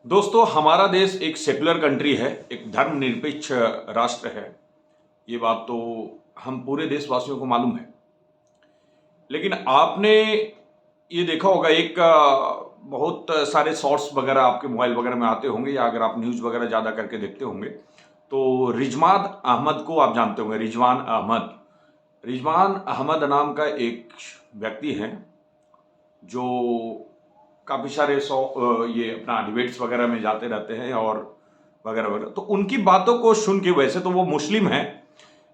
दोस्तों, हमारा देश एक सेकुलर कंट्री है, एक धर्मनिरपेक्ष राष्ट्र है। ये बात तो हम पूरे देशवासियों को मालूम है। लेकिन आपने ये देखा होगा बहुत सारे शॉर्ट्स वगैरह आपके मोबाइल वगैरह में आते होंगे, या अगर आप न्यूज़ वगैरह ज़्यादा करके देखते होंगे तो रिजवान अहमद को आप जानते होंगे। रिजवान अहमद नाम का एक व्यक्ति हैं जो काफ़ी सारे ये अपना डिबेट्स वगैरह में जाते रहते हैं और वगैरह वगैरह। तो उनकी बातों को सुन के, वैसे तो वो मुस्लिम हैं,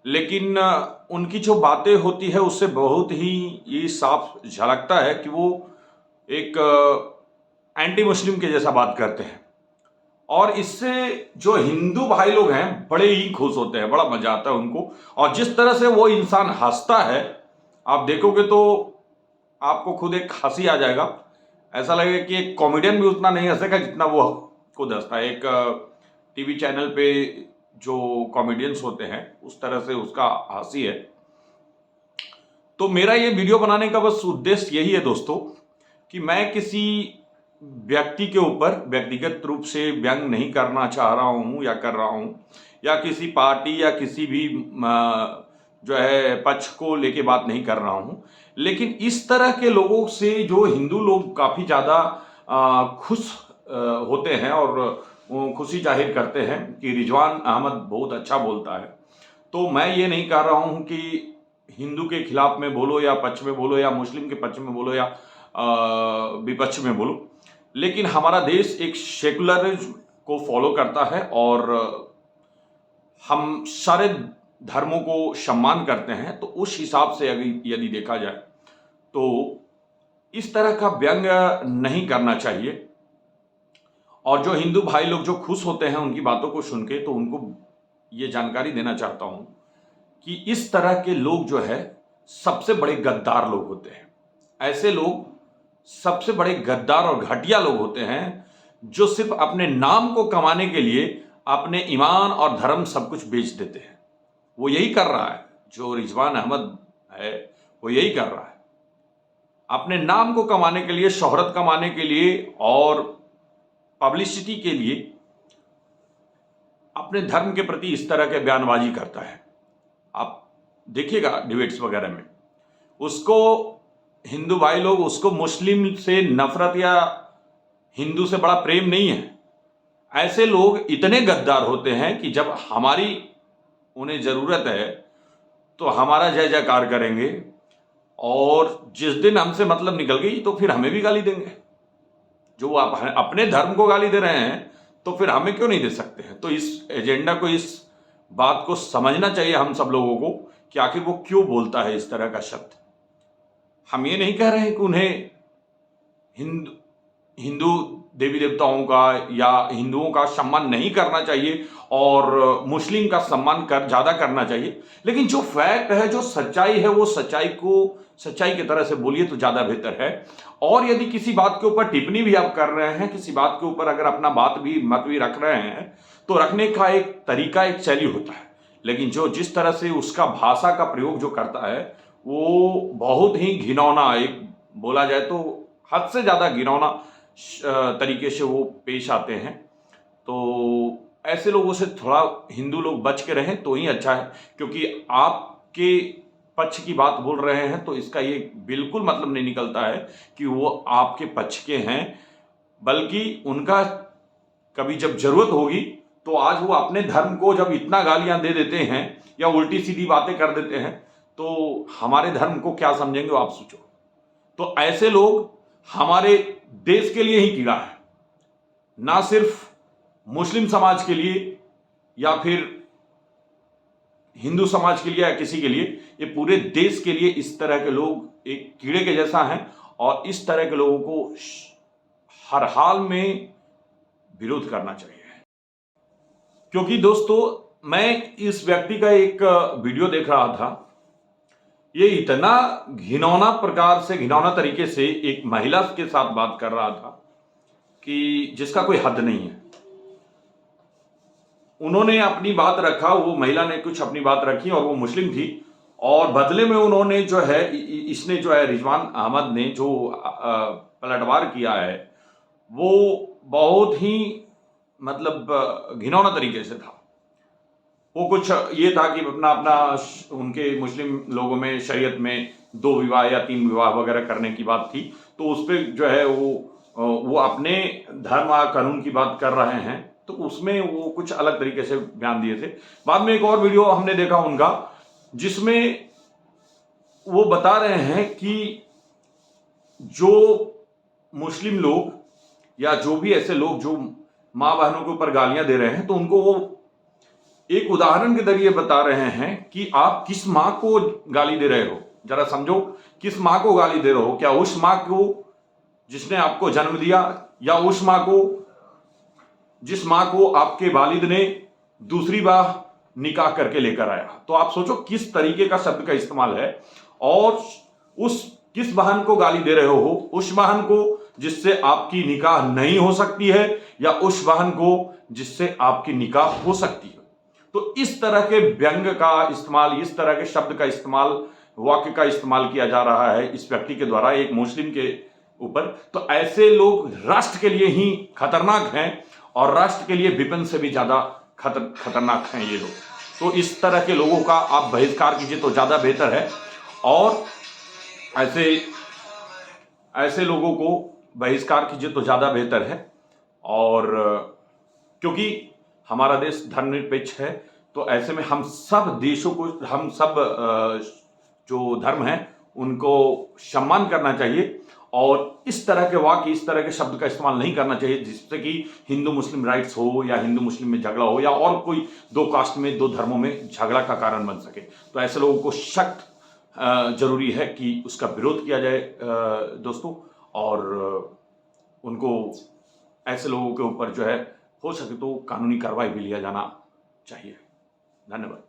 लेकिन उनकी जो बातें होती है उससे बहुत ही ये साफ झलकता है कि वो एक एंटी मुस्लिम के जैसा बात करते हैं। और इससे जो हिंदू भाई लोग हैं बड़े ही खुश होते हैं, बड़ा मजा आता है उनको। और जिस तरह से वो इंसान हंसता है, आप देखोगे तो आपको खुद एक हंसी आ जाएगा। ऐसा लगेगा कि एक कॉमेडियन भी उतना नहीं हंसेगा जितना वो खुद हंसता है। एक टीवी चैनल पे जो कॉमेडियंस होते हैं उस तरह से उसका हंसी है। तो मेरा ये वीडियो बनाने का बस उद्देश्य यही है दोस्तों, कि मैं किसी व्यक्ति के ऊपर व्यक्तिगत रूप से व्यंग नहीं करना चाह रहा हूँ या कर रहा हूँ, या किसी पार्टी या किसी भी जो है पक्ष को लेके बात नहीं कर रहा हूँ। लेकिन इस तरह के लोगों से जो हिंदू लोग काफ़ी ज़्यादा खुश होते हैं और वो खुशी जाहिर करते हैं कि रिजवान अहमद बहुत अच्छा बोलता है। तो मैं ये नहीं कह रहा हूँ कि हिंदू के खिलाफ में बोलो या पक्ष में बोलो, या मुस्लिम के पक्ष में बोलो, या विपक्ष में बोलो। लेकिन हमारा देश एक सेकुलरिज्म को फॉलो करता है और हम सारे धर्मों को सम्मान करते हैं। तो उस हिसाब से यदि देखा जाए तो इस तरह का व्यंग नहीं करना चाहिए। और जो हिंदू भाई लोग जो खुश होते हैं उनकी बातों को सुन के, तो उनको ये जानकारी देना चाहता हूं कि इस तरह के लोग जो है सबसे बड़े गद्दार लोग होते हैं। ऐसे लोग सबसे बड़े गद्दार और घटिया लोग होते हैं जो सिर्फ अपने नाम को कमाने के लिए अपने ईमान और धर्म सब कुछ बेच देते हैं। वो यही कर रहा है, जो रिजवान अहमद है वो यही कर रहा है। अपने नाम को कमाने के लिए, शोहरत कमाने के लिए और पब्लिसिटी के लिए अपने धर्म के प्रति इस तरह के बयानबाजी करता है। आप देखिएगा डिबेट्स वगैरह में उसको हिंदू भाई लोग उसको मुस्लिम से नफरत या हिंदू से बड़ा प्रेम नहीं है। ऐसे लोग इतने गद्दार होते हैं कि जब हमारी उन्हें जरूरत है तो हमारा जय जयकार करेंगे, और जिस दिन हमसे मतलब निकल गई तो फिर हमें भी गाली देंगे। जो आप अपने धर्म को गाली दे रहे हैं तो फिर हमें क्यों नहीं दे सकते हैं। तो इस एजेंडा को, इस बात को समझना चाहिए हम सब लोगों को कि आखिर वो क्यों बोलता है इस तरह का शब्द। हम ये नहीं कह रहे हैं कि उन्हें हिंदू देवी देवताओं का या हिंदुओं का सम्मान नहीं करना चाहिए और मुस्लिम का सम्मान ज़्यादा करना चाहिए। लेकिन जो फैक्ट है, जो सच्चाई है, वो सच्चाई को सच्चाई की तरह से बोलिए तो ज़्यादा बेहतर है। और यदि किसी बात के ऊपर टिप्पणी भी आप कर रहे हैं, किसी बात के ऊपर अगर अपना मत भी रख रहे हैं, तो रखने का एक तरीका, एक शैली होता है। लेकिन जो जिस तरह से उसका भाषा का प्रयोग जो करता है वो बहुत ही घिनौना, एक बोला जाए तो हद से ज़्यादा घिनौना तरीके से वो पेश आते हैं। तो ऐसे लोगों से थोड़ा हिंदू लोग बच के रहें तो ही अच्छा है, क्योंकि आपके पक्ष की बात बोल रहे हैं तो इसका ये बिल्कुल मतलब नहीं निकलता है कि वो आपके पक्ष के हैं, बल्कि उनका कभी जब जरूरत होगी तो आज वो अपने धर्म को जब इतना गालियां दे देते हैं या उल्टी सीधी बातें कर देते हैं तो हमारे धर्म को क्या समझेंगे वो आप सोचो। तो ऐसे लोग हमारे देश के लिए ही कीड़ा है, ना सिर्फ मुस्लिम समाज के लिए या फिर हिंदू समाज के लिए या किसी के लिए, ये पूरे देश के लिए इस तरह के लोग एक कीड़े के जैसा हैं। और इस तरह के लोगों को हर हाल में विरोध करना चाहिए। क्योंकि दोस्तों, मैं इस व्यक्ति का एक वीडियो देख रहा था, ये इतना घिनौना तरीके से एक महिला के साथ बात कर रहा था कि जिसका कोई हद नहीं है। उन्होंने अपनी बात रखा, वो महिला ने कुछ अपनी बात रखी और वो मुस्लिम थी, और बदले में उन्होंने जो है इसने जो है रिजवान अहमद ने जो पलटवार किया है, वो बहुत ही मतलब घिनौना तरीके से था। वो कुछ ये था कि अपना अपना उनके मुस्लिम लोगों में शरीयत में 2 विवाह या 3 विवाह वगैरह करने की बात थी, तो उस पे जो है वो अपने धर्म और कानून की बात कर रहे हैं, तो उसमें वो कुछ अलग तरीके से बयान दिए थे। बाद में एक और वीडियो हमने देखा उनका, जिसमें वो बता रहे हैं कि जो मुस्लिम लोग या जो भी ऐसे लोग जो माँ बहनों के ऊपर गालियां दे रहे हैं, तो उनको वो एक उदाहरण के जरिए बता रहे हैं कि आप किस माँ को गाली दे रहे हो, जरा समझो, किस माँ को गाली दे रहे हो? क्या उस माँ को जिसने आपको जन्म दिया, या उस माँ को जिस माँ को आपके वालिद ने दूसरी बार निकाह करके लेकर आया? तो आप सोचो किस तरीके का शब्द का इस्तेमाल है। और उस किस बहन को गाली दे रहे हो? उस बहन को जिससे आपकी निकाह नहीं हो सकती है, या उस बहन को जिससे आपकी निकाह हो सकती है? तो इस तरह के व्यंग का इस्तेमाल, इस तरह के शब्द का इस्तेमाल, वाक्य का इस्तेमाल किया जा रहा है इस व्यक्ति के द्वारा एक मुस्लिम के ऊपर। तो ऐसे लोग राष्ट्र के लिए ही खतरनाक हैं, और राष्ट्र के लिए विपिन से भी ज्यादा खतरनाक हैं ये लोग। तो इस तरह के लोगों का आप बहिष्कार कीजिए तो ज्यादा बेहतर है, और ऐसे लोगों को बहिष्कार कीजिए तो ज्यादा बेहतर है। और क्योंकि हमारा देश धर्मनिरपेक्ष है, तो ऐसे में हम सब देशों को, हम सब जो धर्म हैं उनको सम्मान करना चाहिए, और इस तरह के वाक्य, इस तरह के शब्द का इस्तेमाल नहीं करना चाहिए जिससे कि हिंदू मुस्लिम राइट्स हो, या हिंदू मुस्लिम में झगड़ा हो, या और कोई 2 कास्ट में, 2 धर्मों में झगड़ा का कारण बन सके। तो ऐसे लोगों को सख्त जरूरी है कि उसका विरोध किया जाए दोस्तों, और उनको, ऐसे लोगों के ऊपर जो है हो सके तो कानूनी कार्रवाई भी लिया जाना चाहिए। धन्यवाद।